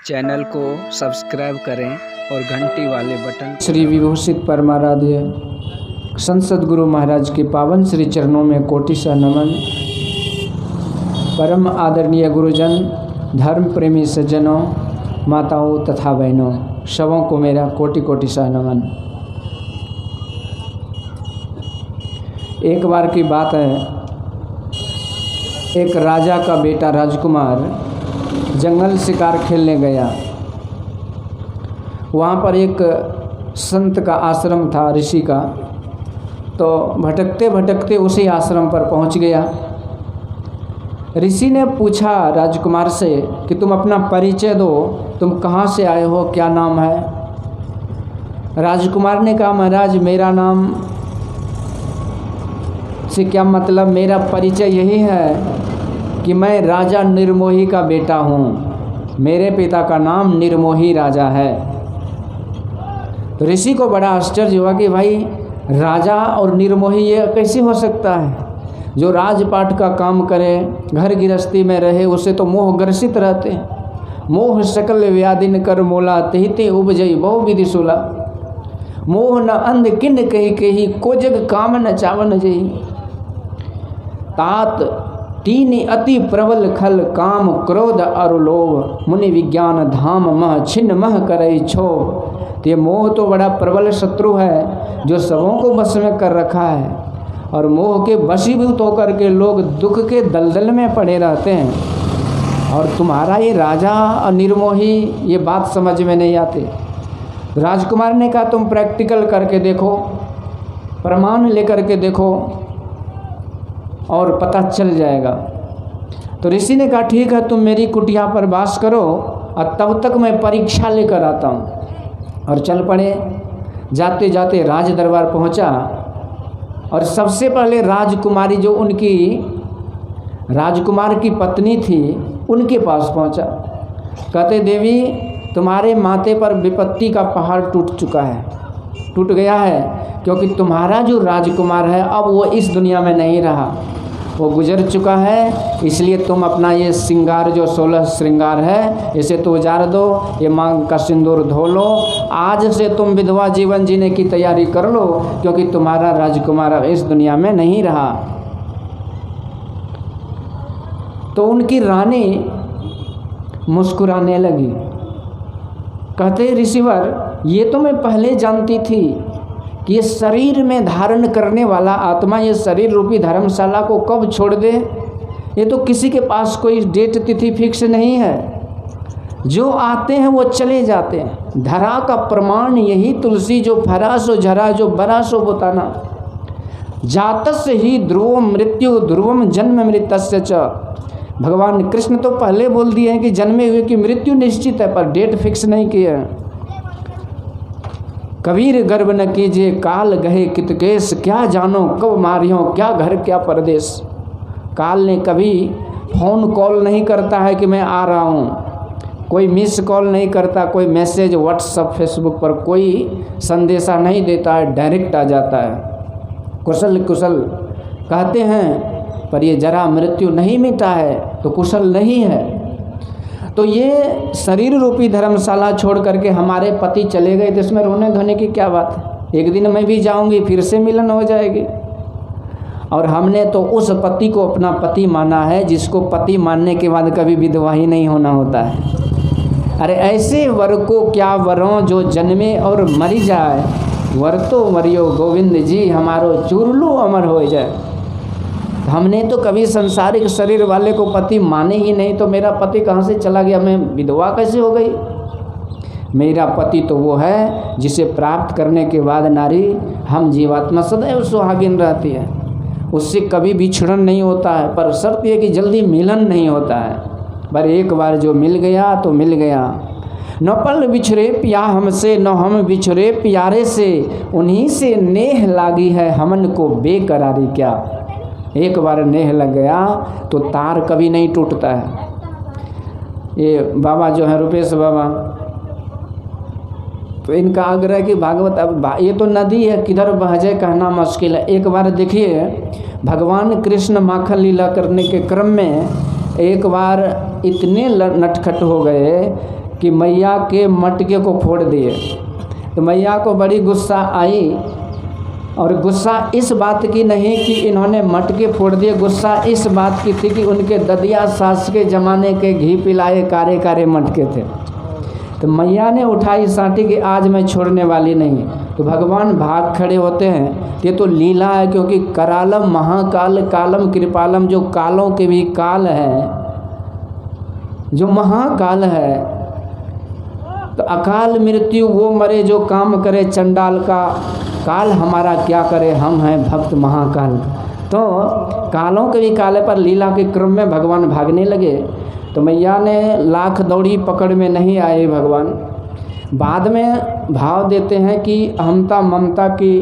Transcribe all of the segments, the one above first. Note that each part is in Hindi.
चैनल को सब्सक्राइब करें और घंटी वाले बटन। श्री विभूषित परमाराध्य संसद गुरु महाराज के पावन श्री चरणों में कोटि सा नमन। परम आदरणीय गुरुजन, धर्म प्रेमी सज्जनों, माताओं तथा बहनों, सबों को मेरा कोटि कोटि सा नमन। एक बार की बात है, एक राजा का बेटा राजकुमार जंगल शिकार खेलने गया। वहाँ पर एक संत का आश्रम था, ऋषि का। तो भटकते भटकते उसी आश्रम पर पहुँच गया। ऋषि ने पूछा राजकुमार से कि तुम अपना परिचय दो, तुम कहाँ से आए हो, क्या नाम है। राजकुमार ने कहा, महाराज मेरा नाम से क्या मतलब, मेरा परिचय यही है कि मैं राजा निर्मोही का बेटा हूँ। मेरे पिता का नाम निर्मोही राजा है। तो ऋषि को बड़ा आश्चर्य हुआ कि भाई राजा और निर्मोही ये कैसे हो सकता है। जो राजपाट का काम करे, घर गृहस्थी में रहे, उसे तो मोह ग्रसित रहते हैं। मोह सकल व्याधिन कर मोला, तेहते उपजई बहु विधि सुला। मोह न अंध किन कही कही, को जग काम न चावन जई। तात तीन अति प्रबल खल, काम क्रोध और लोभ। मुनि विज्ञान धाम मह छिन्न मह करई क्षोभ। ये मोह तो बड़ा प्रबल शत्रु है जो सबों को वश में कर रखा है, और मोह के वशीभूत होकर के लोग दुख के दलदल में पड़े रहते हैं। और तुम्हारा ये राजा और निर्मोही, ये बात समझ में नहीं आती। राजकुमार ने कहा, तुम प्रैक्टिकल करके देखो, प्रमाण लेकर के देखो और पता चल जाएगा। तो ऋषि ने कहा, ठीक है, तुम मेरी कुटिया पर वास करो और तब तक मैं परीक्षा लेकर आता हूँ। और चल पड़े। जाते जाते राज दरबार पहुँचा और सबसे पहले राजकुमारी, जो उनकी राजकुमार की पत्नी थी, उनके पास पहुँचा। कहते, देवी तुम्हारे माथे पर विपत्ति का पहाड़ टूट चुका है, टूट गया है, क्योंकि तुम्हारा जो राजकुमार है अब वो इस दुनिया में नहीं रहा, वो गुजर चुका है। इसलिए तुम अपना ये श्रृंगार, जो 16 श्रृंगार है, इसे तो उजाड़ दो, ये मांग का सिंदूर धो लो। आज से तुम विधवा जीवन जीने की तैयारी कर लो, क्योंकि तुम्हारा राजकुमार अब इस दुनिया में नहीं रहा। तो उनकी रानी मुस्कुराने लगी। कहते, ऋषिवर ये तो मैं पहले जानती थी कि ये शरीर में धारण करने वाला आत्मा ये शरीर रूपी धर्मशाला को कब छोड़ दे, ये तो किसी के पास कोई डेट तिथि फिक्स नहीं है। जो आते हैं वो चले जाते हैं। धरा का प्रमाण यही तुलसी, जो फरा सो झरा, जो बरा सो बोताना। जातस्य ही ध्रुवम मृत्यु, ध्रुवम जन्म मृतस्य च। भगवान कृष्ण तो पहले बोल दिए हैं कि जन्मे हुए की मृत्यु निश्चित है, पर डेट फिक्स नहीं की है। कबीर गर्व न कीजिए, काल गहे कितकेश। क्या जानो कब मारियो, क्या घर क्या परदेश। काल ने कभी फ़ोन कॉल नहीं करता है कि मैं आ रहा हूँ, कोई मिस कॉल नहीं करता, कोई मैसेज व्हाट्सअप फेसबुक पर कोई संदेशा नहीं देता है, डायरेक्ट आ जाता है। कुशल कुशल कहते हैं, पर ये जरा मृत्यु नहीं मिटा है तो कुशल नहीं है। तो ये शरीर रूपी धर्मशाला छोड़ करके हमारे पति चले गए, तो इसमें रोने धोने की क्या बात है। एक दिन मैं भी जाऊंगी, फिर से मिलन हो जाएगी। और हमने तो उस पति को अपना पति माना है जिसको पति मानने के बाद कभी विधवा ही नहीं होना होता है। अरे ऐसे वर को क्या वरों, जो जन्मे और मरी जाए। वर तो मरियो गोविंद जी, हमारो चुरलू अमर हो जाए। हमने तो कभी संसारिक शरीर वाले को पति माने ही नहीं, तो मेरा पति कहाँ से चला गया, मैं विधवा कैसे हो गई। मेरा पति तो वो है जिसे प्राप्त करने के बाद नारी, हम जीवात्मा सदैव सुहागिन रहती है, उससे कभी बिछड़न नहीं होता है। पर शर्त यह कि जल्दी मिलन नहीं होता है। पर एक बार जो मिल गया तो मिल गया। न पल बिछड़े पिया हमसे, न हम बिछड़े प्यारे से। उन्हीं से नेह लागी है, हमन को बेकरारी क्या। एक बार नेह लग गया तो तार कभी नहीं टूटता है। ये बाबा जो है रुपेश बाबा, तो इनका आग्रह कि भागवत, अब ये तो नदी है, किधर बह जाए कहना मुश्किल है। एक बार देखिए, भगवान कृष्ण माखन लीला करने के क्रम में एक बार इतने नटखट हो गए कि मैया के मटके को फोड़ दिए। तो मैया को बड़ी गुस्सा आई, और गुस्सा इस बात की नहीं कि इन्होंने मटके फोड़ दिए, गुस्सा इस बात की थी कि उनके ददिया सास के ज़माने के घी पिलाए कारे कारे मटके थे। तो मैया ने उठाई साँटी कि आज मैं छोड़ने वाली नहीं। तो भगवान भाग खड़े होते हैं। ये तो लीला है, क्योंकि करालम महाकाल कालम कृपालम, जो कालों के भी काल है, जो महाकाल है, तो अकाल मृत्यु वो मरे जो काम करे चंडाल का, काल हमारा क्या करे, हम हैं भक्त महाकाल। तो कालों के भी काले पर लीला के क्रम में भगवान भागने लगे। तो मैया ने लाख दौड़ी पकड़ में नहीं आए भगवान। बाद में भाव देते हैं कि अहमता ममता की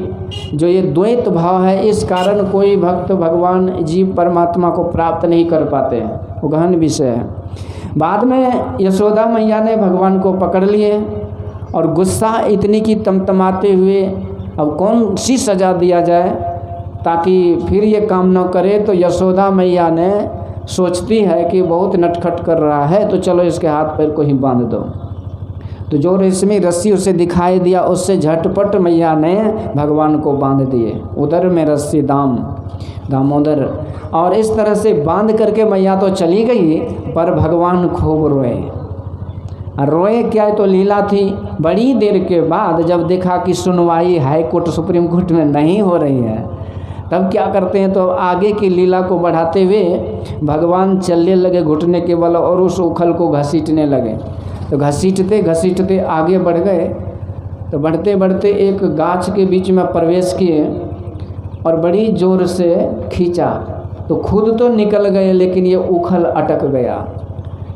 जो ये द्वैत भाव है, इस कारण कोई भक्त भगवान जीव परमात्मा को प्राप्त नहीं कर पाते हैं, वो गहन विषय है। बाद में यशोदा मैया ने भगवान को पकड़ लिए, और गुस्सा इतनी की तमतमाते हुए अब कौन सी सज़ा दिया जाए ताकि फिर ये काम न करे। तो यशोदा मैया ने सोचती है कि बहुत नटखट कर रहा है, तो चलो इसके हाथ पैर को ही बांध दो। तो जो रेशमी रस्सी उसे दिखाई दिया, उससे झटपट मैया ने भगवान को बांध दिए। उधर में रस्सी दामोदर, और इस तरह से बांध करके मैया तो चली गई, पर भगवान खूब रोए। रोए क्या है, तो लीला थी। बड़ी देर के बाद जब देखा कि सुनवाई हाई कोर्ट सुप्रीम कोर्ट में नहीं हो रही है, तब क्या करते हैं, तो आगे की लीला को बढ़ाते हुए भगवान चलने लगे घुटने के बल, और उस उखल को घसीटने लगे। तो घसीटते घसीटते आगे बढ़ गए। तो बढ़ते बढ़ते एक गाछ के बीच में प्रवेश किए, और बड़ी जोर से खींचा। तो खुद तो निकल गए, लेकिन ये उखल अटक गया।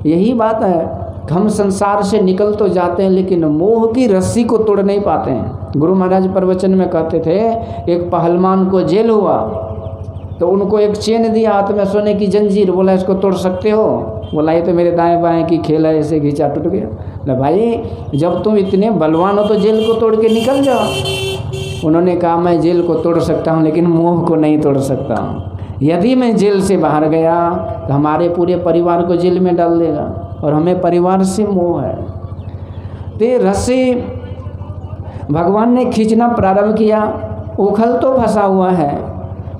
यही बात है, हम संसार से निकल तो जाते हैं, लेकिन मोह की रस्सी को तोड़ नहीं पाते हैं। गुरु महाराज प्रवचन में कहते थे, एक पहलवान को जेल हुआ, तो उनको एक चेन दिया हाथ में, सोने की जंजीर, बोला इसको तोड़ सकते हो? बोला ये तो मेरे दाएं बाएं की खेल है, ऐसे खींचा टूट गया। बोला भाई जब तुम इतने बलवान हो तो जेल को तोड़ के निकल जाओ। उन्होंने कहा मैं जेल को तोड़ सकता हूँ, लेकिन मोह को नहीं तोड़ सकता हूँ। यदि मैं जेल से बाहर गया तो हमारे पूरे परिवार को जेल में डाल देगा, और हमें परिवार से मोह है। तो रस्सी भगवान ने खींचना प्रारंभ किया, उखल तो फंसा हुआ है,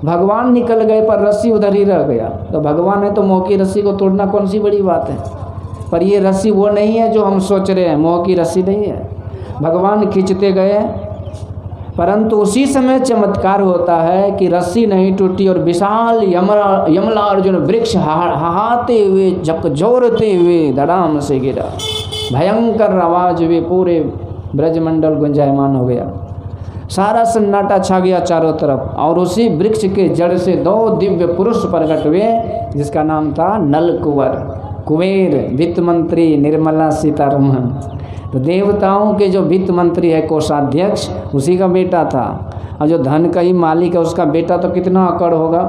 भगवान निकल गए पर रस्सी उधर ही रह गया। तो भगवान है तो मोह की रस्सी को तोड़ना कौन सी बड़ी बात है। पर ये रस्सी वो नहीं है जो हम सोच रहे हैं, मोह की रस्सी नहीं है। भगवान खींचते गए, परंतु उसी समय चमत्कार होता है कि रस्सी नहीं टूटी, और विशाल यमलार्जुन वृक्ष हाहाते हुए झकझोरते हुए धड़ाम से गिरा। भयंकर आवाज में पूरे ब्रजमंडल गुंजायमान हो गया, सारा सन्नाटा छा गया चारों तरफ। और उसी वृक्ष के जड़ से 2 दिव्य पुरुष प्रकट हुए, जिसका नाम था नल कुबेर, वित्त मंत्री निर्मला सीतारमण। तो देवताओं के जो वित्त मंत्री है कोषाध्यक्ष, उसी का बेटा था। और जो धन का ही मालिक है, उसका बेटा तो कितना अकड़ होगा।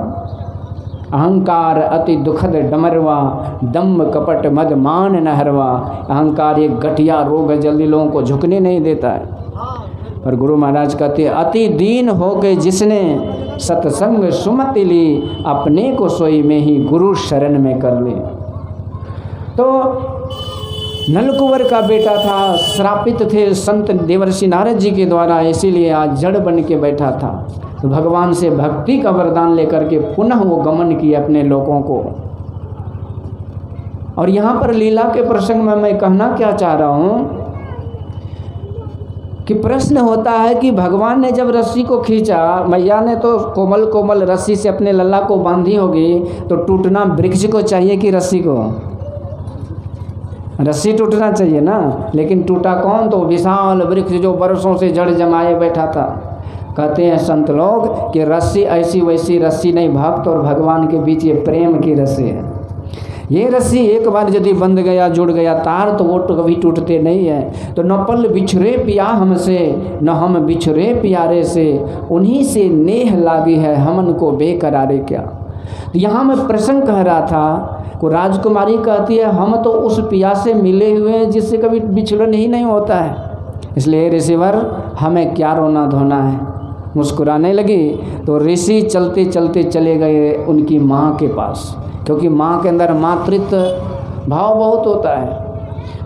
अहंकार अति दुखद डमरवा, दम्भ कपट मद मान नहरवा। अहंकार एक घटिया रोग है, जल्दी लोगों को झुकने नहीं देता है। पर गुरु महाराज कहते हैं, अति दीन हो के जिसने सत्संग सुमति ली, अपने को सोई में ही गुरु शरण में कर ले। तो नलकुंवर का बेटा था, श्रापित थे संत देवर्षि नारद जी के द्वारा, इसीलिए आज जड़ बन के बैठा था। तो भगवान से भक्ति का वरदान लेकर के पुनः वो गमन किए अपने लोगों को। और यहाँ पर लीला के प्रसंग में मैं कहना क्या चाह रहा हूँ कि प्रश्न होता है कि भगवान ने जब रस्सी को खींचा, मैया ने तो कोमल कोमल रस्सी से अपने लल्ला को बांधी होगी, तो टूटना वृक्ष को चाहिए कि रस्सी को? रस्सी टूटना चाहिए ना, लेकिन टूटा कौन? तो विशाल वृक्ष जो बरसों से जड़ जमाए बैठा था। कहते हैं संत लोग कि रस्सी ऐसी वैसी रस्सी नहीं, भक्त और भगवान के बीच ये प्रेम की रस्सी है। ये रस्सी एक बार यदि बंध गया, जुड़ गया तार, तो वो तो कभी टूटते नहीं है। तो न पल बिछड़े पिया हमसे, न हम बिछड़े प्यारे से, उन्हीं से नेह लागी है हमन को बेकरारे क्या। तो यहाँ मैं प्रसंग कह रहा था को राजकुमारी कहती है, हम तो उस पिया से मिले हुए हैं जिससे कभी बिछड़न ही नहीं होता है। इसलिए ऋषिवर हमें क्या रोना धोना है। मुस्कुराने लगी। तो ऋषि चलते चलते चले गए उनकी माँ के पास, क्योंकि माँ के अंदर मातृत्व भाव बहुत होता है।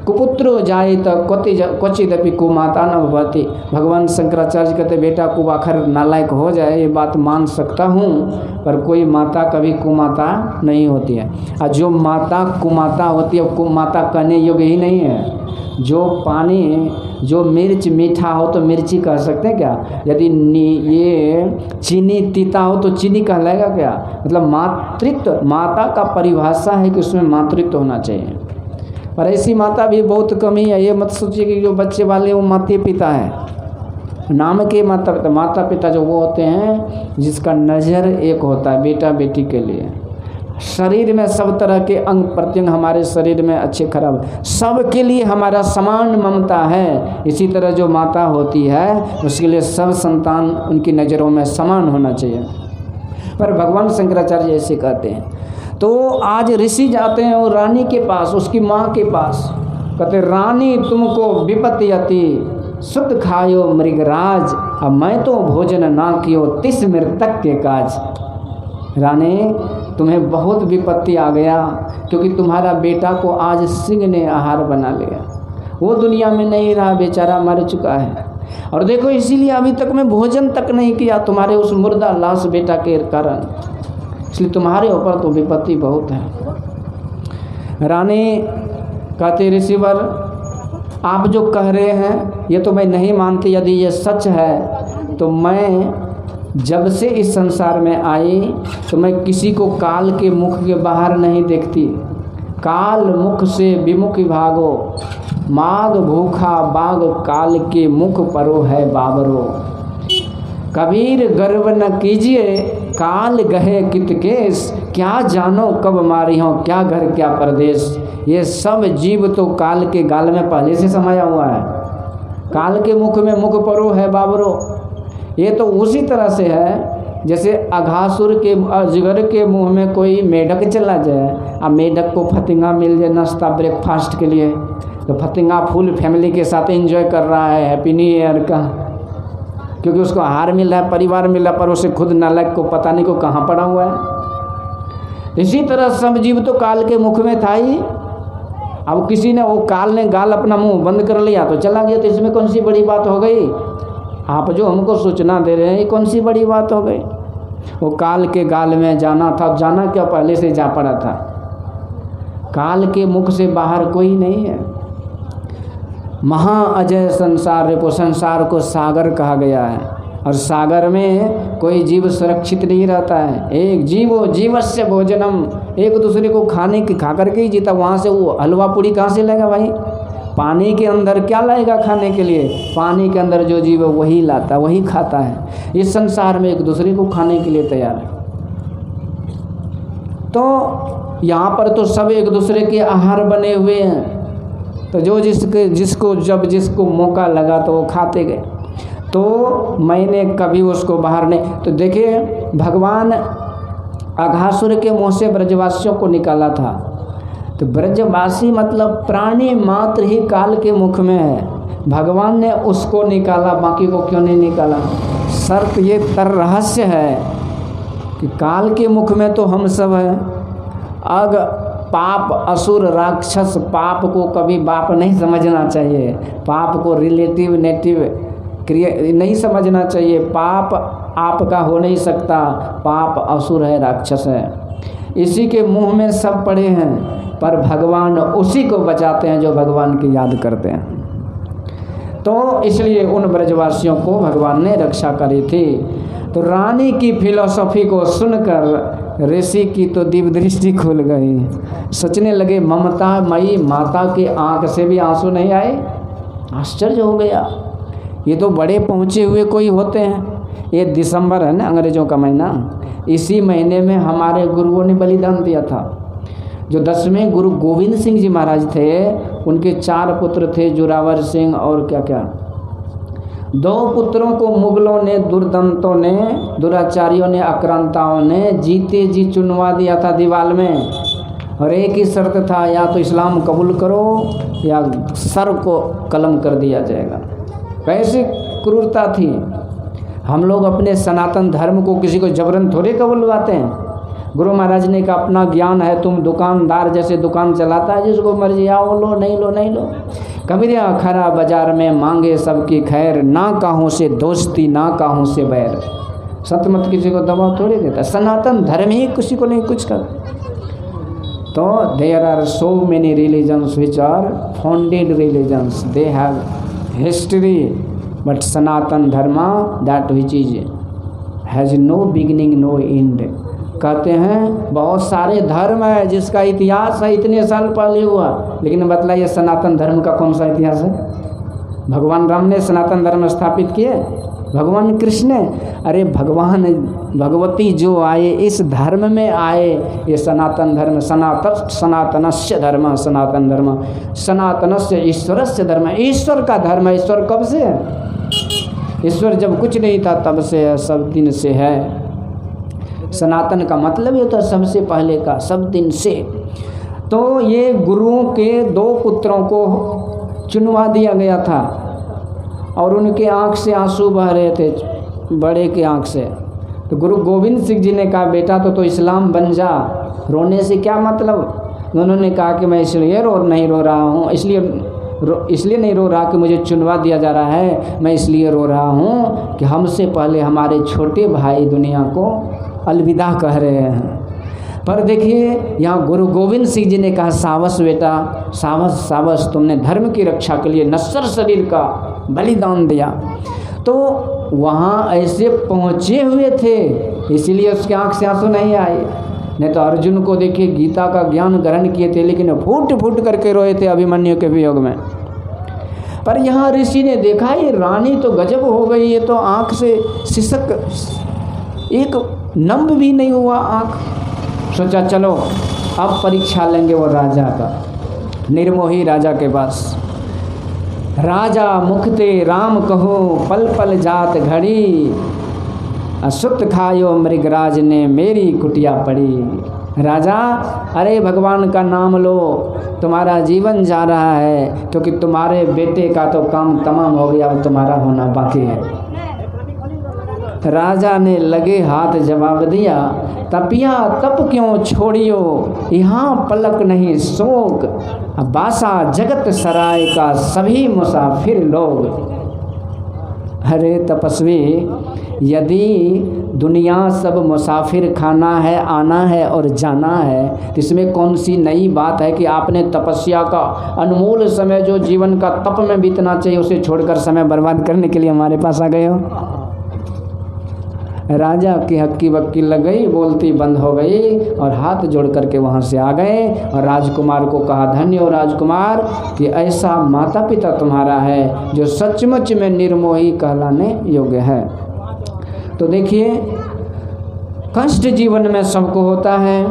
कुपुत्रो जाए तो क्वचिदपि कुमाता न भवति। भगवान शंकराचार्य कहते बेटा कुआखर नालायक हो जाए ये बात मान सकता हूँ, पर कोई माता कभी कुमाता नहीं होती है। और जो माता कुमाता होती है कुमाता कहने योग्य ही नहीं है। जो पानी जो मिर्च मीठा हो तो मिर्ची कह सकते हैं क्या? यदि ये चीनी तीता हो तो चीनी कहलाएगा क्या? मतलब मातृत्व, माता का परिभाषा है कि उसमें मातृत्व होना चाहिए। पर ऐसी माता भी बहुत कम ही है। ये मत सोचिए कि जो बच्चे वाले वो माता पिता है, नाम के माता पिता। माता पिता जो वो होते हैं जिसका नज़र एक होता है बेटा बेटी के लिए। शरीर में सब तरह के अंग प्रत्यंग हमारे शरीर में अच्छे खराब सब के लिए हमारा समान ममता है। इसी तरह जो माता होती है उसके लिए सब संतान उनकी नज़रों में समान होना चाहिए। पर भगवान शंकराचार्य ऐसे कहते हैं। तो आज ऋषि जाते हैं और रानी के पास, उसकी माँ के पास, कहते रानी तुमको विपत्ति अति शुद्ध खायो मृगराज, अब मैं तो भोजन ना कियो तिस मृतक के काज। रानी तुम्हें बहुत विपत्ति आ गया क्योंकि तुम्हारा बेटा को आज सिंह ने आहार बना लिया। वो दुनिया में नहीं रहा, बेचारा मर चुका है। और देखो इसीलिए अभी तक मैं भोजन तक नहीं किया तुम्हारे उस मुर्दा लाश बेटा के कारण, इसलिए तुम्हारे ऊपर तो विपत्ति बहुत है। रानी कहते ऋषिवर आप जो कह रहे हैं ये तो मैं नहीं मानती। यदि ये सच है तो मैं जब से इस संसार में आई तो मैं किसी को काल के मुख के बाहर नहीं देखती। काल मुख से विमुख भागो, माग भूखा बाग काल के मुख परो है बाबरो। कबीर गर्व न कीजिए काल गहे कित केस, क्या जानो कब मारी हो क्या घर क्या परदेश। ये सब जीव तो काल के गाल में पहले से समाया हुआ है। काल के मुख में मुख परो है बाबरो। ये तो उसी तरह से है जैसे अघासुर के अजगर के मुंह में कोई मेढक चला जाए, अब मेढक को फतिंगा मिल जाए नाश्ता ब्रेकफास्ट के लिए, तो फतिंगा फुल फैमिली के साथ एंजॉय कर रहा है हैप्पी न्यू ईयर का, क्योंकि उसको आहार मिल रहा है, परिवार मिल रहा है, पर उसे खुद नालायक को पता नहीं को कहाँ पड़ा हुआ है। इसी तरह सब जीव तो काल के मुख में था ही। अब किसी ने वो काल ने गाल अपना मुंह बंद कर लिया तो चला गया, तो इसमें कौन सी बड़ी बात हो गई? आप जो हमको सूचना दे रहे हैं ये कौन सी बड़ी बात हो गई? वो काल के गाल में जाना था, जाना क्या पहले से जा पड़ा था। काल के मुख से बाहर कोई नहीं है। महा अजय संसार को, संसार को सागर कहा गया है और सागर में कोई जीव सुरक्षित नहीं रहता है। एक जीवो जीवस्य भोजनम, एक दूसरे को खाने की खा करके ही जीता। वहाँ से वो हलवा पूड़ी कहाँ से लाएगा भाई? पानी के अंदर क्या लाएगा खाने के लिए? पानी के अंदर जो जीव है वही लाता, वही खाता है। इस संसार में एक दूसरे को खाने के लिए तैयार है। तो यहाँ पर तो सब एक दूसरे के आहार बने हुए हैं, तो जो जिसको जब जिसको मौका लगा तो वो खाते गए। तो मैंने कभी उसको बाहर नहीं। तो देखिए भगवान अघासुर के मुँह से ब्रजवासियों को निकाला था, तो ब्रजवासी मतलब प्राणी मात्र ही काल के मुख में है। भगवान ने उसको निकाला, बाकी को क्यों नहीं निकाला? शर्त ये तर रहस्य है कि काल के मुख में तो हम सब हैं। अग पाप असुर राक्षस, पाप को कभी बाप नहीं समझना चाहिए। पाप को रिलेटिव नेटिव क्रिया नहीं समझना चाहिए। पाप आपका हो नहीं सकता, पाप असुर है, राक्षस है, इसी के मुंह में सब पड़े हैं। पर भगवान उसी को बचाते हैं जो भगवान की याद करते हैं। तो इसलिए उन ब्रजवासियों को भगवान ने रक्षा करी थी। तो रानी की फिलॉसफी को सुनकर ऋषि की तो दिव्य दृष्टि खुल गई। सोचने लगे ममता मई माता के आंख से भी आंसू नहीं आए। आश्चर्य हो गया, ये तो बड़े पहुँचे हुए कोई होते हैं। ये दिसंबर है ना, अंग्रेजों का महीना, इसी महीने में हमारे गुरुओं ने बलिदान दिया था। जो 10वें गुरु गोविंद सिंह जी महाराज थे, उनके 4 पुत्र थे, जोरावर सिंह और क्या क्या। 2 पुत्रों को मुगलों ने, दुर्दंतों ने, दुराचारियों ने, आक्रांताओं ने जीते जी चुनवा दिया था दीवाल में। और एक ही शर्त था, या तो इस्लाम कबूल करो या सर को कलम कर दिया जाएगा। कैसी क्रूरता थी। हम लोग अपने सनातन धर्म को किसी को जबरन थोड़े कबूलवाते हैं। गुरु महाराज ने कहा अपना ज्ञान है, तुम दुकानदार जैसे दुकान चलाता है, जिसको मर्जी आओ लो, नहीं लो नहीं लो। कबीरा खरा बाजार में मांगे सबकी खैर, ना काहों से दोस्ती ना काहों से बैर। सतमत किसी को दबाव थोड़ी देता, सनातन धर्म ही किसी को नहीं कुछ कर। तो there are so many religions which are founded religions, they have history, but Sanatan Dharma that which is has no beginning no end. कहते हैं बहुत सारे धर्म है जिसका इतिहास है इतने साल पहले हुआ, लेकिन बतलाइए सनातन धर्म का कौन सा इतिहास है? भगवान राम ने सनातन धर्म स्थापित किए, भगवान कृष्ण ने, अरे भगवान भगवती जो आए इस धर्म में आए, ये सनातन धर्म, सनातनस्य धर्म, सनातन धर्म, सनातनस्य ईश्वरस्य धर्म, ईश्वर का धर्म है। ईश्वर कब से है? ईश्वर जब कुछ नहीं था तब से है, सब दिन से है। सनातन का मतलब ये तो सबसे पहले का, सब दिन से। तो ये गुरुओं के 2 पुत्रों को चुनवा दिया गया था और उनके आँख से आंसू बह रहे थे, बड़े के आँख से। तो गुरु गोविंद सिंह जी ने कहा बेटा तो इस्लाम बन जा, रोने से क्या मतलब। उन्होंने कहा कि मैं इसलिए नहीं रो रहा हूँ, इसलिए नहीं रो रहा कि मुझे चुनवा दिया जा रहा है, मैं इसलिए रो रहा हूँ कि हमसे पहले हमारे छोटे भाई दुनिया को अलविदा कह रहे हैं। पर देखिए यहाँ गुरु गोविंद सिंह जी ने कहा सावस बेटा, सावस सावस, तुमने धर्म की रक्षा के लिए नश्वर शरीर का बलिदान दिया। तो वहाँ ऐसे पहुँचे हुए थे, इसीलिए उसके आँख से आंसू नहीं आए। नहीं तो अर्जुन को देखिए गीता का ज्ञान ग्रहण किए थे, लेकिन फूट फूट करके रोए थे अभिमन्यु के वियोग में। पर यहाँ ऋषि ने देखा ये रानी तो गजब हो गई, ये तो आँख से सिसक, एक नंब भी नहीं हुआ आँख। सोचा चलो अब परीक्षा लेंगे वो राजा का, निर्मोही राजा के पास। राजा मुखते राम कहो पल पल जात घड़ी, असुत खायो मृगराज ने मेरी कुटिया पड़ी। राजा अरे भगवान का नाम लो, तुम्हारा जीवन जा रहा है, क्योंकि तुम्हारे बेटे का तो काम तमाम हो गया, अब तुम्हारा होना बाकी है। राजा ने लगे हाथ जवाब दिया, तपिया तप क्यों छोड़ियो, यहाँ पलक नहीं शोक, बासा जगत सराय का सभी मुसाफिर लोग। अरे तपस्वी, यदि दुनिया सब मुसाफिर खाना है, आना है और जाना है, तो इसमें कौन सी नई बात है कि आपने तपस्या का अनमोल समय जो जीवन का तप में बीतना चाहिए उसे छोड़कर समय बर्बाद करने के लिए हमारे पास आ गए हो। राजा की हक्की बक्की लग गई, बोलती बंद हो गई और हाथ जोड़ करके वहाँ से आ गए और राजकुमार को कहा धन्य हो राजकुमार कि ऐसा माता पिता तुम्हारा है जो सचमुच में निर्मोही कहलाने योग्य है। तो देखिए कष्ट जीवन में सबको होता है,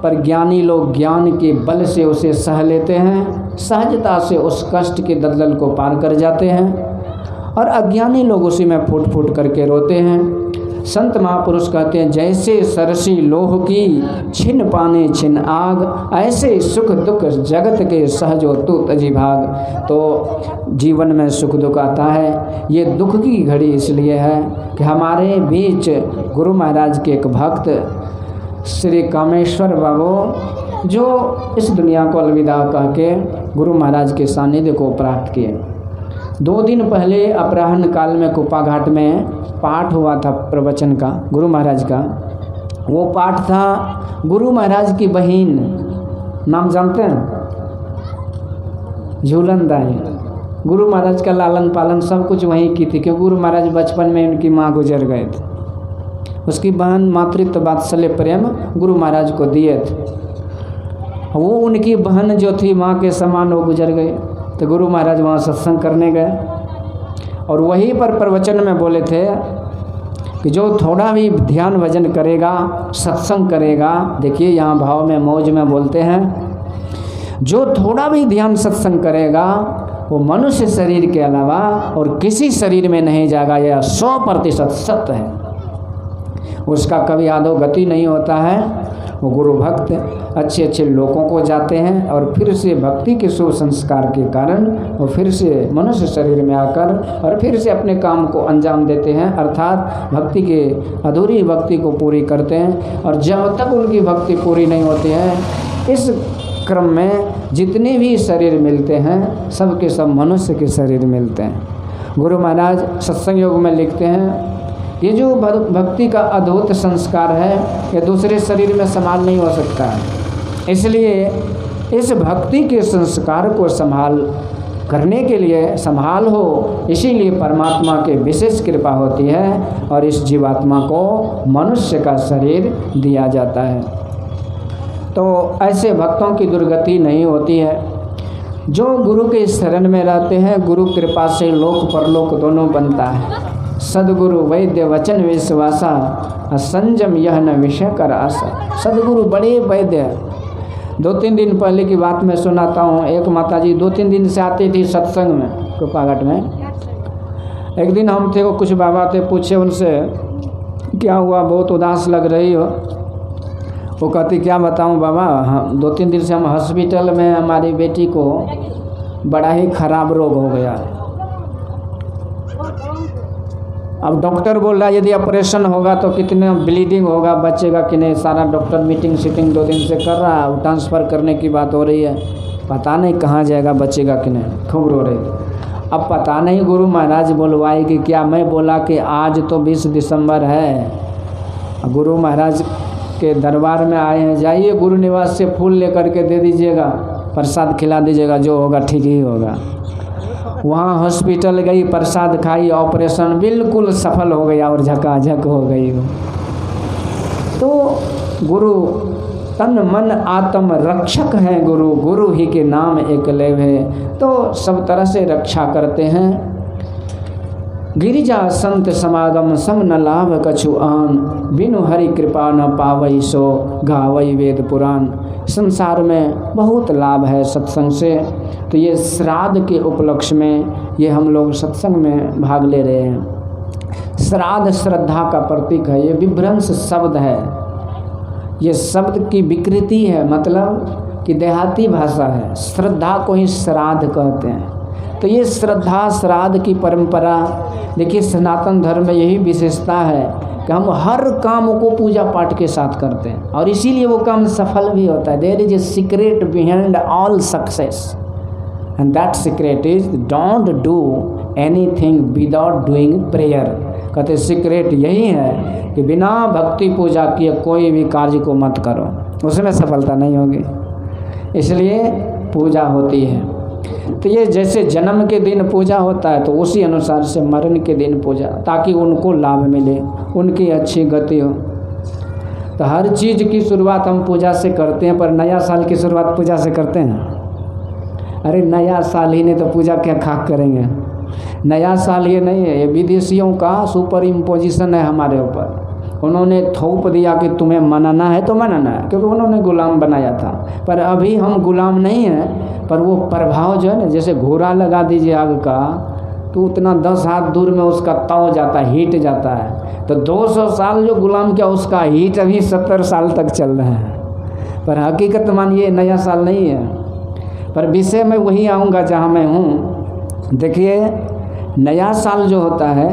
पर ज्ञानी लोग ज्ञान के बल से उसे सह लेते हैं, सहजता से उस कष्ट के दलदल को पार कर जाते हैं, और अज्ञानी लोग उसी में फूट फूट करके रोते हैं। संत महापुरुष कहते हैं जैसे सरसी लोह की छिन पाने छिन आग, ऐसे सुख दुख जगत के सहजो तू तजी भाग। तो जीवन में सुख दुख आता है, ये दुख की घड़ी इसलिए है कि हमारे बीच गुरु महाराज के एक भक्त श्री कामेश्वर बाबू जो इस दुनिया को अलविदा कह के गुरु महाराज के सानिध्य को प्राप्त किए। 2 दिन पहले अपराह्न काल में कुप्पा घाट में पाठ हुआ था प्रवचन का, गुरु महाराज का। वो पाठ था गुरु महाराज की बहन, नाम जानते हैं, झूलन दाई। गुरु महाराज का लालन पालन सब कुछ वहीं की थी, क्योंकि गुरु महाराज बचपन में उनकी माँ गुजर गए थे। उसकी बहन मातृत्व वात्सल्य प्रेम गुरु महाराज को दिए थे। वो उनकी बहन जो थी माँ के समान वो गुजर गए, तो गुरु महाराज वहाँ सत्संग करने गए और वहीं पर प्रवचन में बोले थे कि जो थोड़ा भी ध्यान भजन करेगा, सत्संग करेगा, देखिए यहाँ भाव में मौज में बोलते हैं, जो थोड़ा भी ध्यान सत्संग करेगा वो मनुष्य शरीर के अलावा और किसी शरीर में नहीं जाएगा, यह 100% सत्य है। उसका कभी आधो गति नहीं होता है, वो गुरु भक्त अच्छे अच्छे लोगों को जाते हैं और फिर से भक्ति के शुभ संस्कार के कारण वो फिर से मनुष्य शरीर में आकर और फिर से अपने काम को अंजाम देते हैं, अर्थात भक्ति के अधूरी भक्ति को पूरी करते हैं। और जब तक उनकी भक्ति पूरी नहीं होती है, इस क्रम में जितने भी शरीर मिलते हैं सब के सब मनुष्य के शरीर मिलते हैं। गुरु महाराज सत्संग योग में लिखते हैं, ये जो भक्ति का अद्भुत संस्कार है ये दूसरे शरीर में संभाल नहीं हो सकता है। इसलिए इस भक्ति के संस्कार को संभाल करने के लिए संभाल हो, इसीलिए परमात्मा के विशेष कृपा होती है और इस जीवात्मा को मनुष्य का शरीर दिया जाता है। तो ऐसे भक्तों की दुर्गति नहीं होती है। जो गुरु के शरण में रहते हैं, गुरु कृपा से लोक परलोक दोनों बनता है। सदगुरु वैद्य वचन विश्वासा, संजम यह न विषय कर आशा। सदगुरु बड़े वैद्य। 2-3 दिन पहले की बात मैं सुनाता हूँ। एक माताजी 2-3 दिन से आती थी सत्संग में कुपाघाट में। एक दिन हम थे, वो कुछ बाबा थे, पूछे उनसे क्या हुआ, बहुत उदास लग रही हो। वो कहती क्या बताऊं बाबा, हम 2-3 दिन से हम हॉस्पिटल में, हमारी बेटी को बड़ा ही खराब रोग हो गया। अब डॉक्टर बोल रहा है यदि ऑपरेशन होगा तो कितने ब्लीडिंग होगा, बचेगा कि नहीं, सारा डॉक्टर मीटिंग 2 दिन से कर रहा है। ट्रांसफ़र करने की बात हो रही है, पता नहीं कहाँ जाएगा, बचेगा कि नहीं, खूब रो रही। अब पता नहीं गुरु महाराज बोलवाए कि क्या। मैं बोला कि आज तो 20 दिसंबर है, गुरु महाराज के दरबार में आए हैं, जाइए गुरु निवास से फूल लेकर के दे दीजिएगा, प्रसाद खिला दीजिएगा, जो होगा ठीक ही होगा। वहाँ हॉस्पिटल गई, प्रसाद खाई, ऑपरेशन बिल्कुल सफल हो गया और झकाझक हो गई। तो गुरु तन मन आत्म रक्षक हैं, गुरु गुरु ही के नाम एकलव्य है। तो सब तरह से रक्षा करते हैं। गिरिजा संत समागम सम न लाभ कछु आन, बिनु हरि कृपा न पावई सो गावई वेद पुराण। संसार में बहुत लाभ है सत्संग से। तो ये श्राद्ध के उपलक्ष्य में ये हम लोग सत्संग में भाग ले रहे हैं। श्राद्ध श्रद्धा का प्रतीक है। ये विभ्रंश शब्द है, ये शब्द की विकृति है, मतलब कि देहाती भाषा है। श्रद्धा को ही श्राद्ध कहते हैं। तो ये श्रद्धा श्राद्ध की परंपरा, देखिए सनातन धर्म में यही विशेषता है कि हम हर काम को पूजा पाठ के साथ करते हैं और इसीलिए वो काम सफल भी होता है। There is a secret behind all success and that secret is don't do anything without doing prayer. कहते सीक्रेट यही है कि बिना भक्ति पूजा किए कोई भी कार्य को मत करो, उसमें सफलता नहीं होगी। इसलिए पूजा होती है। तो ये जैसे जन्म के दिन पूजा होता है तो उसी अनुसार से मरण के दिन पूजा, ताकि उनको लाभ मिले, उनकी अच्छी गति हो। तो हर चीज़ की शुरुआत हम पूजा से करते हैं, पर नया साल की शुरुआत पूजा से करते हैं। अरे नया साल ही नहीं तो पूजा क्या खाक करेंगे। नया साल ये नहीं है, ये विदेशियों का सुपर इम्पोजिशन है हमारे ऊपर। उन्होंने थोप दिया कि तुम्हें मनाना है तो मनाना है, क्योंकि उन्होंने गुलाम बनाया था। पर अभी हम गुलाम नहीं हैं, पर वो प्रभाव जो है ना, जैसे घोड़ा लगा दीजिए आग का तो उतना 10 हाथ दूर में उसका ताव जाता है, हीट जाता है। तो 200 साल जो गुलाम किया उसका हीट अभी 70 साल तक चल रहा है। पर हकीकत मानिए नया साल नहीं है। पर विषय में वही आऊँगा जहाँ मैं हूँ। देखिए नया साल जो होता है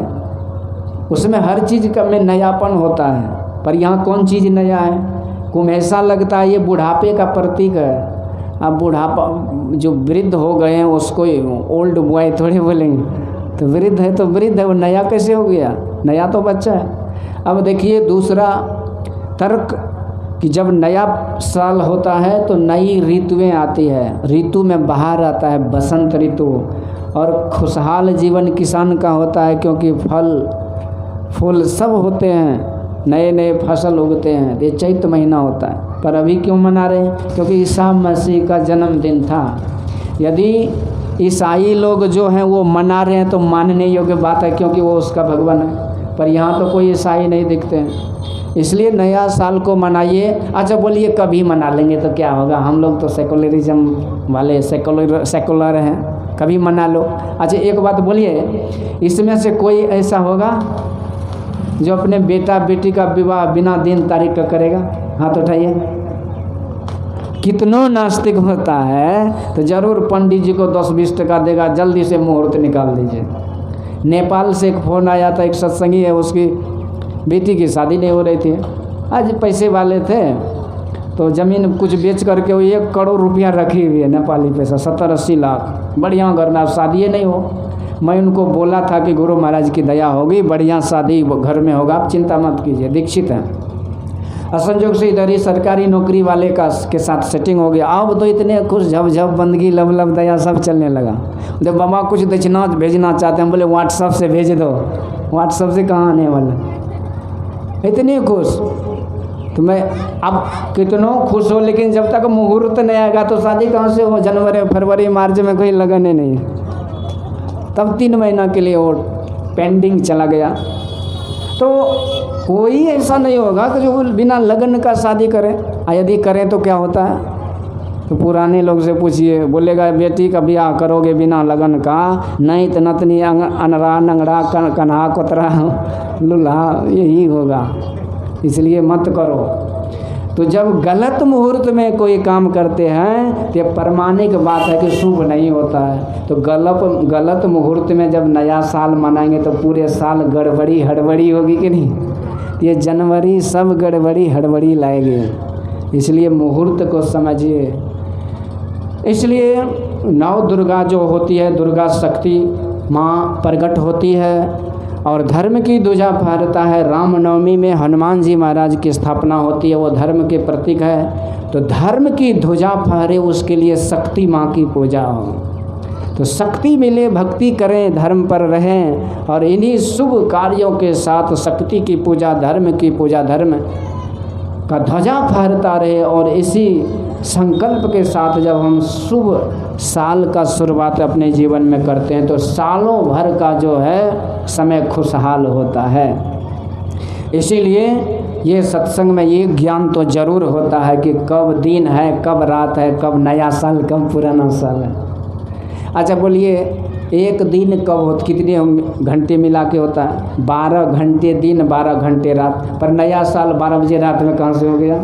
उसमें हर चीज़ का में नयापन होता है, पर यहाँ कौन चीज़ नया है? कुम्हेसा लगता है, ये बुढ़ापे का प्रतीक है। अब बुढ़ापा जो वृद्ध हो गए हैं उसको ओल्ड बॉय थोड़े बोलेंगे, तो वृद्ध है तो वृद्ध है, वो नया कैसे हो गया? नया तो बच्चा है। अब देखिए दूसरा तर्क कि जब नया साल होता है तो नई ऋतुएं आती है, ऋतु में बाहर आता है बसंत ऋतु, और खुशहाल जीवन किसान का होता है क्योंकि फल फूल सब होते हैं, नए नए फसल उगते हैं। ये चैत महीना होता है। पर अभी क्यों मना रहे हैं? क्योंकि ईसा मसीह का जन्मदिन था। यदि ईसाई लोग जो हैं वो मना रहे हैं तो मानने योग्य बात है, क्योंकि वो उसका भगवान है। पर यहाँ तो कोई ईसाई नहीं दिखते हैं, इसलिए नया साल को मनाइए। अच्छा बोलिए कभी मना लेंगे तो क्या होगा? हम लोग तो सेकुलरिज्म वाले सेकुलर हैं, कभी मना लो। अच्छा एक बात बोलिए, इसमें से कोई ऐसा होगा जो अपने बेटा बेटी का विवाह बिना दिन तारीख का करेगा? हाथ उठाइए। कितनों नास्तिक होता है तो ज़रूर पंडित जी को 10-20 टका देगा, जल्दी से मुहूर्त निकाल दीजिए। नेपाल से एक फ़ोन आया था, एक सत्संगी है, उसकी बेटी की शादी नहीं हो रही थी। आज पैसे वाले थे तो ज़मीन कुछ बेच करके वो 1 करोड़ रुपया रखी हुई है, नेपाली पैसा 70-80 लाख। बढ़िया घर में, अब शादी नहीं हो। मैं उनको बोला था कि गुरु महाराज की दया होगी, बढ़िया शादी घर में होगा, आप चिंता मत कीजिए, दीक्षित हैं। असंजोग से इधर ही सरकारी नौकरी वाले के साथ सेटिंग हो गया। अब तो इतने खुश, झप बंदगी, लब दया सब चलने लगा। जब बाबा कुछ दक्षिणा भेजना चाहते हैं, बोले व्हाट्सअप से भेज दो। व्हाट्सअप से कहाँ आने वाला, इतने खुश। तो मैं अब कितनों खुश हो, लेकिन जब तक मुहूर्त नहीं आएगा तो शादी कहाँ से हो। जनवरी फरवरी मार्च में कोई लगन ही नहीं। तब 3 महीना के लिए वो पेंडिंग चला गया। तो कोई ऐसा नहीं होगा कि जो बिना लगन का शादी करे। यदि करें तो क्या होता है, तो पुराने लोग से पूछिए, बोलेगा बेटी का ब्याह करोगे बिना लगन का, नहीं तो नतनी अनरा नंगड़ा कन्हा कोतरा लूल्हा, यही होगा, इसलिए मत करो। तो जब गलत मुहूर्त में कोई काम करते हैं तो ये प्रमाणिक बात है कि शुभ नहीं होता है। तो गलत मुहूर्त में जब नया साल मनाएंगे तो पूरे साल गड़बड़ी हड़बड़ी होगी कि नहीं। ये जनवरी सब गड़बड़ी हड़बड़ी लाएंगे, इसलिए मुहूर्त को समझिए। इसलिए नौ दुर्गा जो होती है, दुर्गा शक्ति माँ प्रकट होती है और धर्म की ध्वजा फहरता है। रामनवमी में हनुमान जी महाराज की स्थापना होती है, वो धर्म के प्रतीक है। तो धर्म की ध्वजा फहरे, उसके लिए शक्ति माँ की पूजा हो। तो शक्ति मिले, भक्ति करें, धर्म पर रहें और इन्हीं शुभ कार्यों के साथ शक्ति की पूजा, धर्म की पूजा, धर्म का ध्वजा फहरता रहे। और इसी संकल्प के साथ जब हम शुभ साल का शुरुआत अपने जीवन में करते हैं तो सालों भर का जो है समय खुशहाल होता है। इसीलिए ये सत्संग में ये ज्ञान तो जरूर होता है कि कब दिन है, कब रात है, कब नया साल, कब पुराना साल है। अच्छा बोलिए, एक दिन कब होता, कितने घंटे मिला के होता है? 12 घंटे दिन, 12 घंटे रात। पर नया साल 12 बजे रात में कहाँ से हो गया?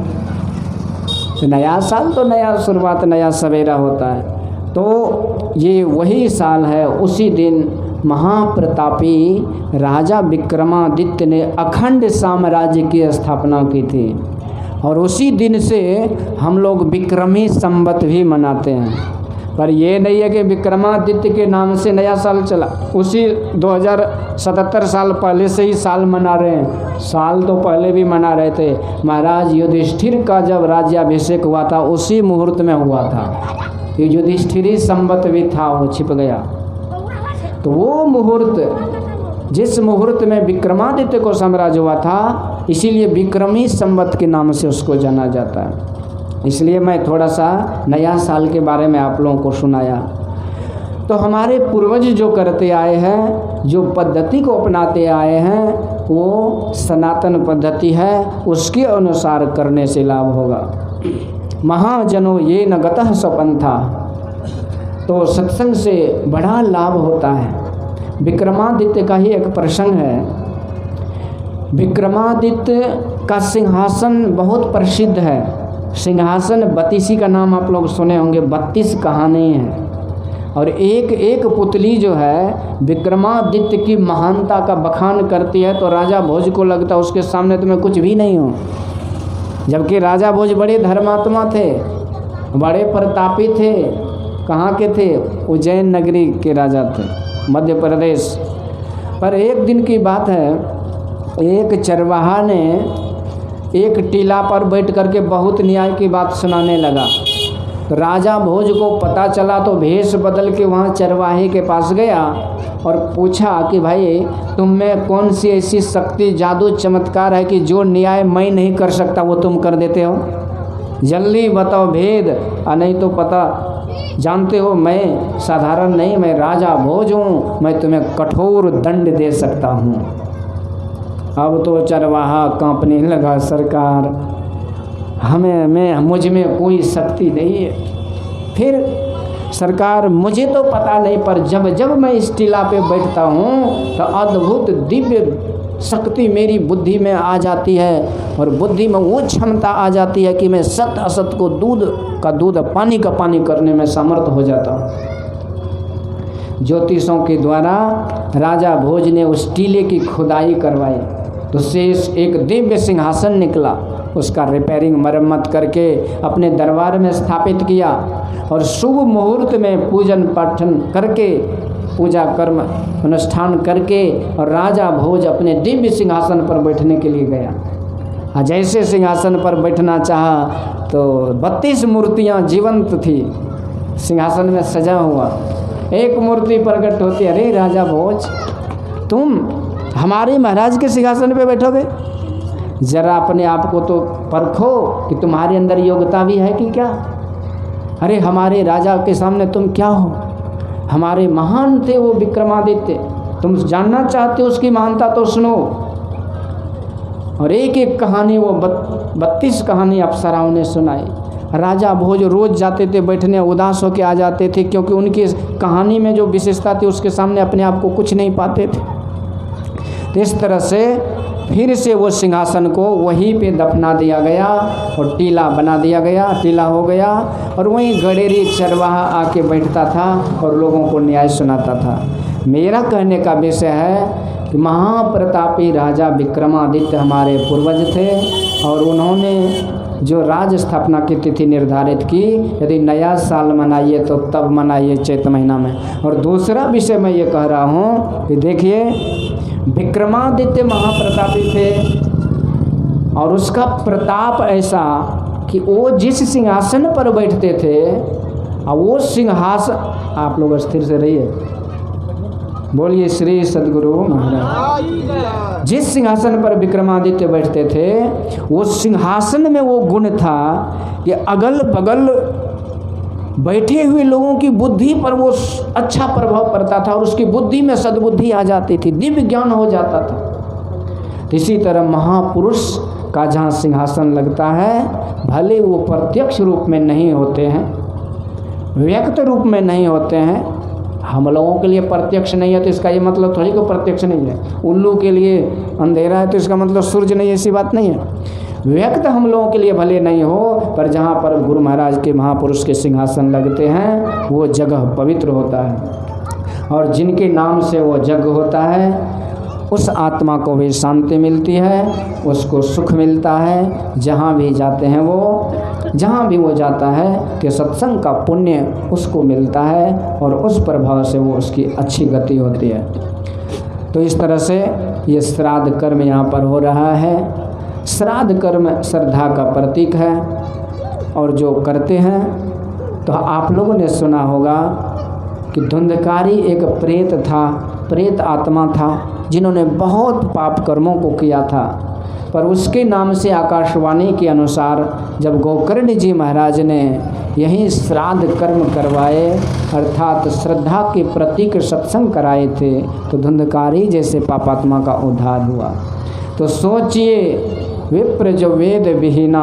तो नया साल तो नया शुरुआत, नया सवेरा होता है। तो ये वही साल है। उसी दिन महाप्रतापी राजा विक्रमादित्य ने अखंड साम्राज्य की स्थापना की थी और उसी दिन से हम लोग विक्रमी संवत भी मनाते हैं। पर ये नहीं है कि विक्रमादित्य के नाम से नया साल चला, उसी 2077 साल पहले से ही साल मना रहे हैं। साल तो पहले भी मना रहे थे। महाराज युधिष्ठिर का जब राज्याभिषेक हुआ था उसी मुहूर्त में हुआ था। ये युधिष्ठिरी संवत भी था, वो छिप गया। तो वो मुहूर्त, जिस मुहूर्त में विक्रमादित्य को साम्राज्य हुआ था, इसीलिए विक्रमी संवत के नाम से उसको जाना जाता है। इसलिए मैं थोड़ा सा नया साल के बारे में आप लोगों को सुनाया। तो हमारे पूर्वज जो करते आए हैं, जो पद्धति को अपनाते आए हैं, वो सनातन पद्धति है, उसके अनुसार करने से लाभ होगा। महाजनो ये न गतः स्वपंथा। तो सत्संग से बड़ा लाभ होता है। विक्रमादित्य का ही एक प्रसंग है। विक्रमादित्य का सिंहासन बहुत प्रसिद्ध है। सिंहासन बत्तीसी का नाम आप लोग सुने होंगे। 32 कहानी हैं और एक एक पुतली जो है विक्रमादित्य की महानता का बखान करती है। तो राजा भोज को लगता है उसके सामने तो मैं कुछ भी नहीं हूँ, जबकि राजा भोज बड़े धर्मात्मा थे, बड़े प्रतापी थे। कहाँ के थे? उज्जैन नगरी के राजा थे, मध्य प्रदेश। पर एक दिन की बात है, एक चरवाहा ने एक टीला पर बैठ करके बहुत न्याय की बात सुनाने लगा। तो राजा भोज को पता चला तो भेष बदल के वहाँ चरवाहे के पास गया और पूछा कि भाई तुम में कौन सी ऐसी शक्ति, जादू, चमत्कार है कि जो न्याय मैं नहीं कर सकता वो तुम कर देते हो? जल्दी बताओ भेद, नहीं तो पता जानते हो मैं साधारण नहीं, मैं राजा भोज हूँ, मैं तुम्हें कठोर दंड दे सकता हूँ। अब तो चरवाहा कांपने लगा, सरकार मुझ में कोई शक्ति नहीं है। फिर सरकार मुझे तो पता नहीं, पर जब जब मैं इस टीला पे बैठता हूँ तो अद्भुत दिव्य शक्ति मेरी बुद्धि में आ जाती है और बुद्धि में वो क्षमता आ जाती है कि मैं सत असत को दूध का दूध, पानी का पानी करने में समर्थ हो जाता हूँ। ज्योतिषों के द्वारा राजा भोज ने उस टीले की खुदाई करवाई तो शेष एक दिव्य सिंहासन निकला। उसका रिपेयरिंग मरम्मत करके अपने दरबार में स्थापित किया और शुभ मुहूर्त में पूजन पाठन करके, पूजा कर्म अनुष्ठान करके और राजा भोज अपने दिव्य सिंहासन पर बैठने के लिए गया। जैसे सिंहासन पर बैठना चाहा तो 32 मूर्तियां जीवंत थी सिंहासन में सजा हुआ। एक मूर्ति प्रकट होती, अरे राजा भोज, तुम हमारे महाराज के सिंहासन पे बैठोगे? जरा अपने आप को तो परखो कि तुम्हारे अंदर योग्यता भी है कि क्या। अरे हमारे राजा के सामने तुम क्या हो? हमारे महान थे वो विक्रमादित्य, तुम जानना चाहते हो उसकी महानता तो सुनो। और एक एक कहानी वो 32 कहानी अप्सराओं ने सुनाई। राजा भोज रोज जाते थे बैठने, उदास होकर आ जाते थे क्योंकि उनकी कहानी में जो विशेषता थी उसके सामने अपने आप को कुछ नहीं पाते थे। तो इस तरह से फिर से वो सिंहासन को वहीं पे दफना दिया गया और टीला बना दिया गया, टीला हो गया और वहीं गडेरी चरवाहा आके बैठता था और लोगों को न्याय सुनाता था। मेरा कहने का विषय है कि महाप्रतापी राजा विक्रमादित्य हमारे पूर्वज थे और उन्होंने जो राज स्थापना की तिथि निर्धारित की, यदि नया साल मनाइए तो तब मनाइए चैत महीना में। और दूसरा विषय मैं ये कह रहा हूँ कि देखिए, विक्रमादित्य महाप्रतापी थे और उसका प्रताप ऐसा कि वो जिस सिंहासन पर बैठते थे और वो सिंहासन, आप लोग स्थिर से रहिए, बोलिए श्री सद्गुरु महाराज। जिस सिंहासन पर विक्रमादित्य बैठते थे वो सिंहासन में वो गुण था कि अगल बगल बैठे हुए लोगों की बुद्धि पर वो अच्छा प्रभाव पड़ता था और उसकी बुद्धि में सद्बुद्धि आ जाती थी, दिव्य ज्ञान हो जाता था। इसी तरह महापुरुष का जहाँ सिंहासन लगता है, भले वो प्रत्यक्ष रूप में नहीं होते हैं, व्यक्त रूप में नहीं होते हैं, हम लोगों के लिए प्रत्यक्ष नहीं है तो इसका ये मतलब थोड़ी को प्रत्यक्ष नहीं है। उल्लू के लिए अंधेरा है तो इसका मतलब सूर्य नहीं है, ऐसी बात नहीं है। व्यक्त हम लोगों के लिए भले नहीं हो, पर जहाँ पर गुरु महाराज के महापुरुष के सिंहासन लगते हैं वो जगह पवित्र होता है और जिनके नाम से वो जग होता है उस आत्मा को भी शांति मिलती है, उसको सुख मिलता है। जहाँ भी जाते हैं वो, जहाँ भी वो जाता है कि सत्संग का पुण्य उसको मिलता है और उस प्रभाव से वो उसकी अच्छी गति होती है। तो इस तरह से ये श्राद्ध कर्म यहाँ पर हो रहा है। श्राद्ध कर्म श्रद्धा का प्रतीक है और जो करते हैं, तो आप लोगों ने सुना होगा कि धुंधकारी एक प्रेत था, प्रेत आत्मा था जिन्होंने बहुत पाप कर्मों को किया था, पर उसके नाम से आकाशवाणी के अनुसार जब गोकर्ण जी महाराज ने यही श्राद्ध कर्म करवाए अर्थात श्रद्धा के प्रतीक सत्संग कराए थे, तो धुंधकारी जैसे पापात्मा का उद्धार हुआ। तो सोचिए विप्र जो वेद विहीना,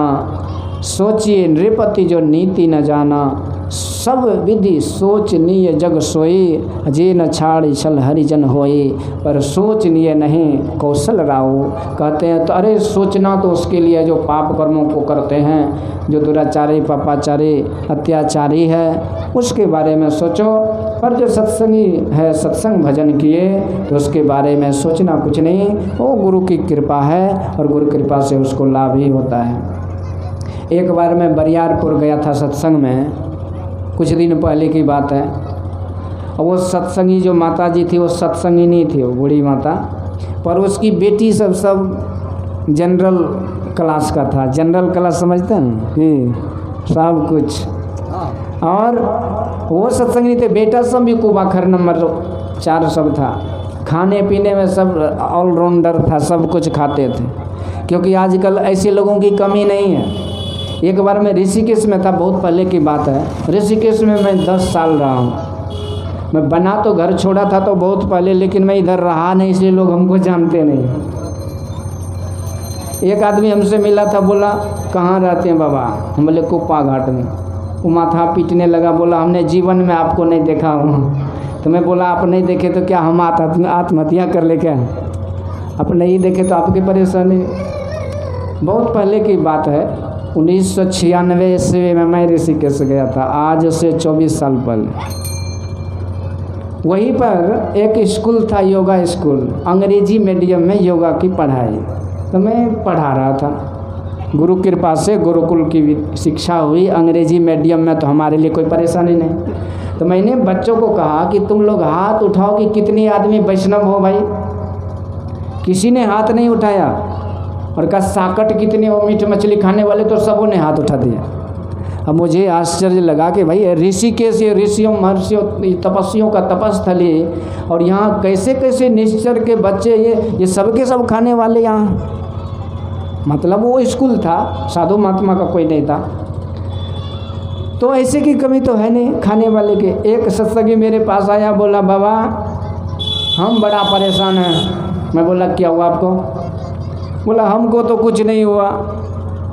सोचिए नृपति जो नीति न जाना, सब विधि सोचनीय जग सोई, अजे न छाड़ छल हरिजन होई, पर सोचनीय नहीं कौशल राव। कहते हैं तो अरे सोचना तो उसके लिए जो पाप कर्मों को करते हैं, जो दुराचारी पापाचारी अत्याचारी है उसके बारे में सोचो, पर जो सत्संगी है सत्संग भजन किए तो उसके बारे में सोचना कुछ नहीं, वो गुरु की कृपा है और गुरु कृपा से उसको लाभ ही होता है। एक बार मैं बरियारपुर गया था सत्संग में, कुछ दिन पहले की बात है। और वो सत्संगी जो माता जी थी वो सत्संगी नहीं थी, वो बूढ़ी माता, पर उसकी बेटी सब जनरल क्लास का था। जनरल क्लास समझते हैं कि सब कुछ, और वो सत्संगी थे। बेटा सब भी कुबाखर नंबर 4 सब था, खाने पीने में सब ऑलराउंडर था, सब कुछ खाते थे, क्योंकि आजकल ऐसे लोगों की कमी नहीं है। एक बार मैं ऋषिकेश में था, बहुत पहले की बात है। ऋषिकेश में मैं 10 साल रहा हूँ। मैं बना तो घर छोड़ा था तो बहुत पहले, लेकिन मैं इधर रहा नहीं, इसलिए लोग हमको जानते नहीं। एक आदमी हमसे मिला था, बोला कहाँ रहते हैं बाबा? हम बोले कुप्पा घाट में। वो माथा पीटने लगा, बोला हमने जीवन में आपको नहीं देखा हूँ। तो मैं बोला आप नहीं देखे तो क्या हम आत्महत्या कर ले क्या? आप नहीं देखे तो आपकी परेशानी। बहुत पहले की बात है, 1996 ईस्वी में मैं ऋषिकेश गया था, आज से 24 साल पहले। वहीं पर एक स्कूल था, योगा स्कूल, अंग्रेजी मीडियम में योगा की पढ़ाई, तो मैं पढ़ा रहा था। गुरु कृपा से गुरुकुल की शिक्षा हुई, अंग्रेजी मीडियम में, तो हमारे लिए कोई परेशानी नहीं। तो मैंने बच्चों को कहा कि तुम लोग हाथ उठाओ कि कितने आदमी वैष्णव हो भाई। किसी ने हाथ नहीं उठाया। और कहा साकट कितने हो मीठ मछली खाने वाले, तो सबों ने हाथ उठा दिया। अब मुझे आश्चर्य लगा कि भाई ऋषिकेश ये ऋषियों महर्षियों तपस्वियों का तपस्थली, और यहाँ कैसे कैसे निश्चर के बच्चे, ये सबके सब खाने वाले यहाँ। मतलब वो स्कूल था, साधु महात्मा का कोई नहीं था, तो ऐसे की कमी तो है नहीं खाने वाले के। एक सत्संगी मेरे पास आया, बोला बाबा हम बड़ा परेशान हैं। मैं बोला क्या हुआ आपको? बोला हमको तो कुछ नहीं हुआ,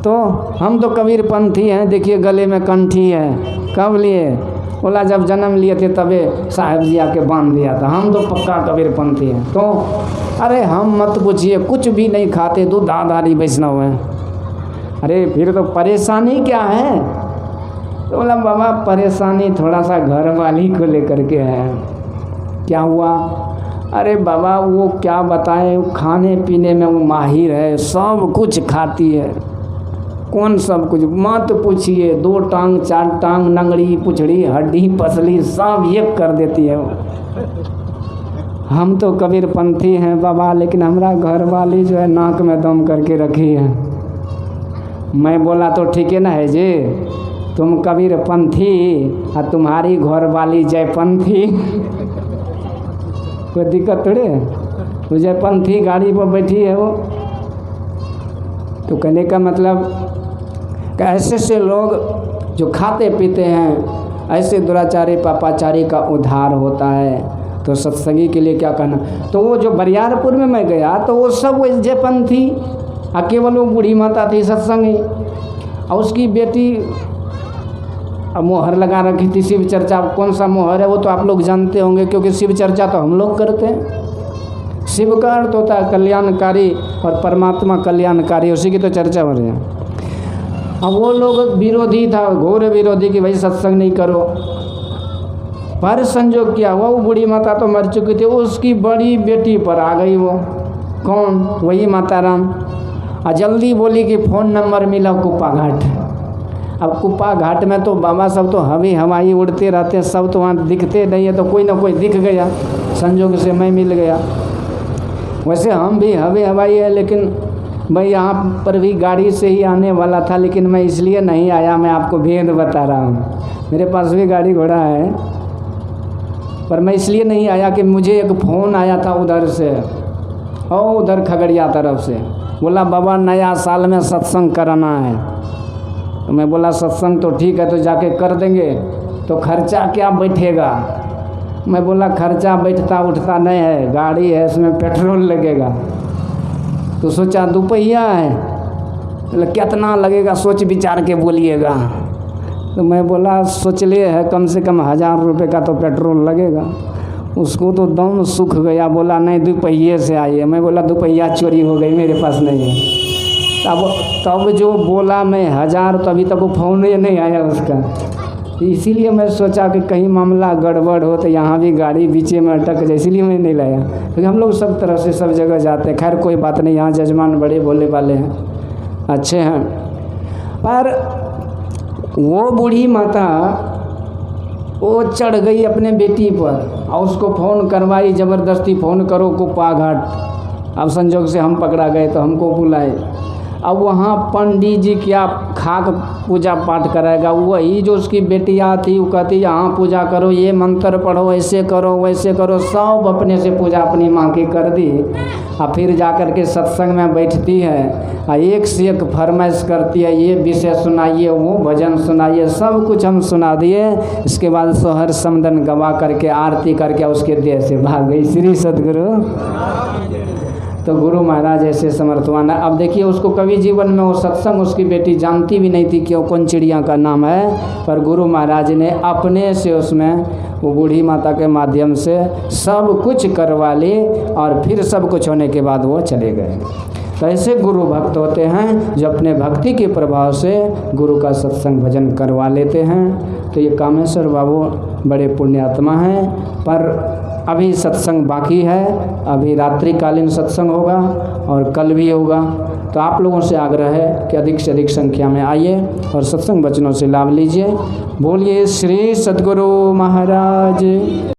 तो हम तो कबीरपंथी हैं, देखिए गले में कंठी है। कब लिए? बोला जब जन्म लिए थे तबे साहब जी आके बांध दिया था, हम तो पक्का कबीरपंथी हैं। तो अरे हम मत पूछिए, कुछ भी नहीं खाते, दूधाधारी वैष्णव हैं। अरे फिर तो परेशानी क्या है? तो बोला बाबा परेशानी थोड़ा सा घर वाली को लेकर के है। क्या हुआ? अरे बाबा वो क्या बताएं, खाने पीने में वो माहिर है, सब कुछ खाती है। कौन सब कुछ? मत पूछिए, 2 टांग 4 टांग, नंगड़ी पुछड़ी हड्डी पसली सब एक कर देती है वो। हम तो कबीरपंथी हैं बाबा, लेकिन हमारा घर वाली जो है नाक में दम करके रखी है। मैं बोला तो ठीक है ना है जी, तुम कबीरपंथी और तुम्हारी घर वाली जयपंथी, कोई दिक्कत थोड़ी है। वो जयपंथी गाड़ी पर बैठी है वो। तो कहने का मतलब कि ऐसे से लोग जो खाते पीते हैं, ऐसे दुराचारी पापाचारी का उद्धार होता है। तो सत्संगी के लिए क्या कहना। तो वो जो बरियारपुर में मैं गया तो वो सब वो जयपंथी, और केवल वो बूढ़ी माता थी सत्संगी, और उसकी बेटी अब मोहर लगा रखी थी शिव चर्चा। कौन सा मोहर है वो तो आप लोग जानते होंगे, क्योंकि शिव चर्चा तो हम लोग करते हैं। शिव का अर्थ होता है कल्याणकारी, और परमात्मा कल्याणकारी, उसी की तो चर्चा हो रही है। अब वो लोग विरोधी था, घोर विरोधी कि भाई सत्संग नहीं करो। पर संजोग क्या हुआ, वो बूढ़ी माता तो मर चुकी थी, उसकी बड़ी बेटी पर आ गई वो। कौन? वही माता राम। और जल्दी बोली कि फ़ोन नंबर मिला कुप्पा घाट। अब कुप्पा घाट में तो बाबा सब तो हवाई उड़ते रहते हैं, सब तो वहाँ दिखते नहीं है, तो कोई ना कोई दिख गया, संजोग से मैं मिल गया। वैसे हम भी हवाई है, लेकिन भाई यहाँ पर भी गाड़ी से ही आने वाला था, लेकिन मैं इसलिए नहीं आया, मैं आपको भेद बता रहा हूँ। मेरे पास भी गाड़ी घोड़ा है, पर मैं इसलिए नहीं आया कि मुझे एक फ़ोन आया था उधर से, और उधर खगड़िया तरफ से, बोला बाबा नया साल में सत्संग कराना है। तो मैं बोला सत्संग तो ठीक है, तो जाके कर देंगे, तो खर्चा क्या बैठेगा? मैं बोला खर्चा बैठता उठता नहीं है, गाड़ी है इसमें पेट्रोल लगेगा। तो सोचा 2 पहिया है, बोला कितना लगेगा सोच विचार के बोलिएगा। तो मैं बोला सोच लिए है कम से कम 1000 रुपये का तो पेट्रोल लगेगा। उसको तो दम सूख गया, बोला नहीं 2 पहिए से आइए। मैं बोला 2 पहिया चोरी हो गई, मेरे पास नहीं है। तब जो बोला मैं 1000, तो अभी तक वो फ़ोन ही नहीं आया उसका। इसीलिए मैं सोचा कि कहीं मामला गड़बड़ हो तो यहाँ भी गाड़ी बीचे में अटक जाए, इसीलिए मैं नहीं लाया। क्योंकि हम लोग सब तरह से सब जगह जाते हैं। खैर कोई बात नहीं, यहाँ जजमान बड़े भोले वाले हैं, अच्छे हैं। पर वो बूढ़ी माता वो चढ़ गई अपने बेटी पर, और उसको फ़ोन करवाई, ज़बरदस्ती फ़ोन करो कुप्पा घाट। अब संजोग से हम पकड़ा गए तो हमको बुलाए। अब वहाँ पंडित जी क्या खाक पूजा पाठ कराएगा, वही जो उसकी बेटियाँ थी वो कहती यहाँ पूजा करो, ये मंत्र पढ़ो, ऐसे करो वैसे करो, सब अपने से पूजा अपनी माँ की कर दी। और फिर जा कर के सत्संग में बैठती है और एक से एक फरमाइश करती है, ये विषय सुनाइए, वो भजन सुनाइए, सब कुछ हम सुना दिए। इसके बाद सोहर समदन गवा करके आरती करके उसके देह से भाग गई। श्री सद्गुरु। तो गुरु महाराज ऐसे समर्थवान है। अब देखिए उसको कभी जीवन में वो सत्संग उसकी बेटी जानती भी नहीं थी कि कौन चिड़िया का नाम है, पर गुरु महाराज ने अपने से उसमें वो बूढ़ी माता के माध्यम से सब कुछ करवा ली और फिर सब कुछ होने के बाद वो चले गए। तो ऐसे गुरु भक्त होते हैं जो अपने भक्ति के प्रभाव से गुरु का सत्संग भजन करवा लेते हैं। तो ये कामेश्वर बाबू बड़े पुण्यात्मा हैं। पर अभी सत्संग बाकी है, अभी रात्रिकालीन सत्संग होगा और कल भी होगा। तो आप लोगों से आग्रह है कि अधिक से अधिक संख्या में आइए और सत्संग वचनों से लाभ लीजिए। बोलिए श्री सद्गुरु महाराज।